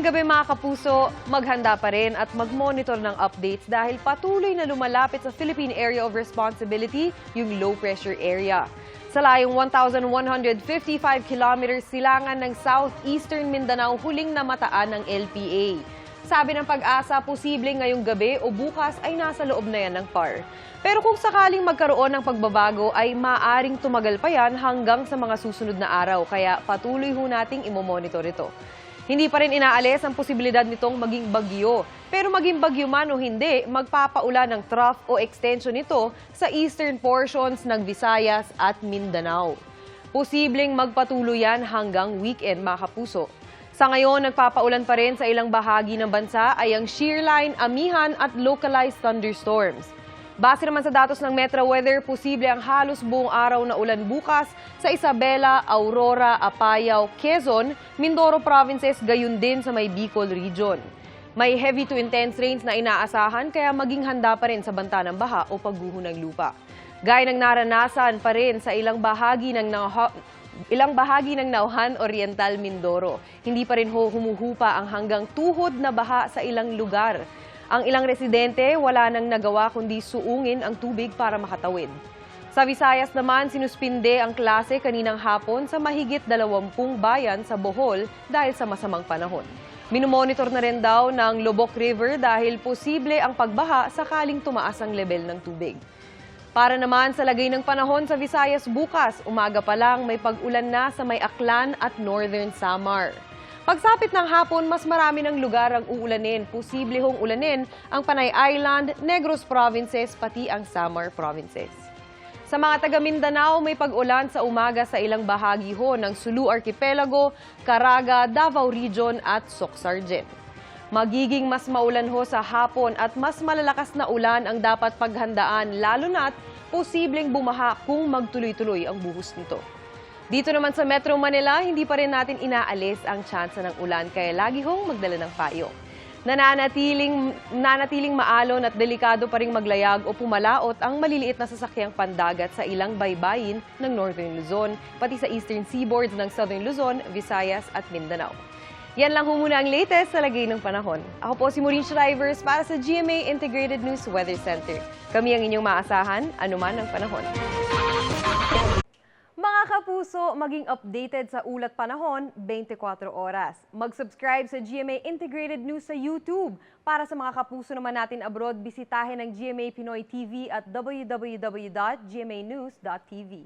gabi mga kapuso, maghanda pa rin at mag-monitor ng updates dahil patuloy na lumalapit sa Philippine Area of Responsibility yung low pressure area. Sa layong 1,155 kilometers silangan ng southeastern Mindanao huling namataan ng LPA. Sabi ng Pag-asa, posibleng ngayong gabi o bukas ay nasa loob na yan ng PAR. Pero kung sakaling magkaroon ng pagbabago ay maaring tumagal pa yan hanggang sa mga susunod na araw. Kaya patuloy ho nating imomonitor ito. Hindi pa rin inaalis ang posibilidad nitong maging bagyo. Pero maging bagyo man o hindi, magpapaulan ng trough o extension nito sa eastern portions ng Visayas at Mindanao. Posibleng magpatuloy yan hanggang weekend mga kapuso. Sa ngayon, nagpapaulan pa rin sa ilang bahagi ng bansa ay ang shearline, amihan at localized thunderstorms. Base naman sa datos ng Metro Weather, posible ang halos buong araw na ulan bukas sa Isabela, Aurora, Apayao, Quezon, Mindoro provinces, gayon din sa may Bicol region. May heavy to intense rains na inaasahan kaya maging handa pa rin sa banta ng baha o pagguho ng lupa. Gaya ng naranasan pa rin sa ilang bahagi ng Nauhan Oriental, Mindoro. Hindi pa rin humuhupa ang hanggang tuhod na baha sa ilang lugar. Ang ilang residente wala nang nagawa kundi suungin ang tubig para makatawid. Sa Visayas naman, sinuspinde ang klase kaninang hapon sa mahigit 20 bayan sa Bohol dahil sa masamang panahon. Minomonitor na rin daw ng Lobok River dahil posible ang pagbaha sakaling tumaas ang level ng tubig. Para naman sa lagay ng panahon sa Visayas bukas, umaga pa lang may pag-ulan na sa may Aklan at Northern Samar. Pagsapit ng hapon, mas marami ng lugar ang uulanin. Posible hong ulanin ang Panay Island, Negros Provinces, pati ang Samar Provinces. Sa mga taga Mindanao, may pag-ulan sa umaga sa ilang bahagi ho ng Sulu Archipelago, Caraga, Davao Region at Soc-Sargen. Magiging mas maulan ho sa hapon at mas malalakas na ulan ang dapat paghandaan, lalo na't posibleng bumaha kung magtuloy-tuloy ang buhos nito. Dito naman sa Metro Manila, hindi pa rin natin inaalis ang tsansa ng ulan kaya lagi hong magdala ng payo. Nanatiling maalon at delikado pa ring maglayag o pumalaot ang maliliit na sasakyang pandagat sa ilang baybayin ng Northern Luzon, pati sa eastern seaboards ng Southern Luzon, Visayas at Mindanao. Yan lang ho muna ang latest sa lagay ng panahon. Ako po si Maureen Shrivers para sa GMA Integrated News Weather Center. Kami ang inyong maasahan, anuman ang panahon. Mga kapuso, maging updated sa ulat panahon 24 oras. Mag-subscribe sa GMA Integrated News sa YouTube. Para sa mga kapuso naman natin abroad, bisitahin ang GMA Pinoy TV at www.gmanews.tv.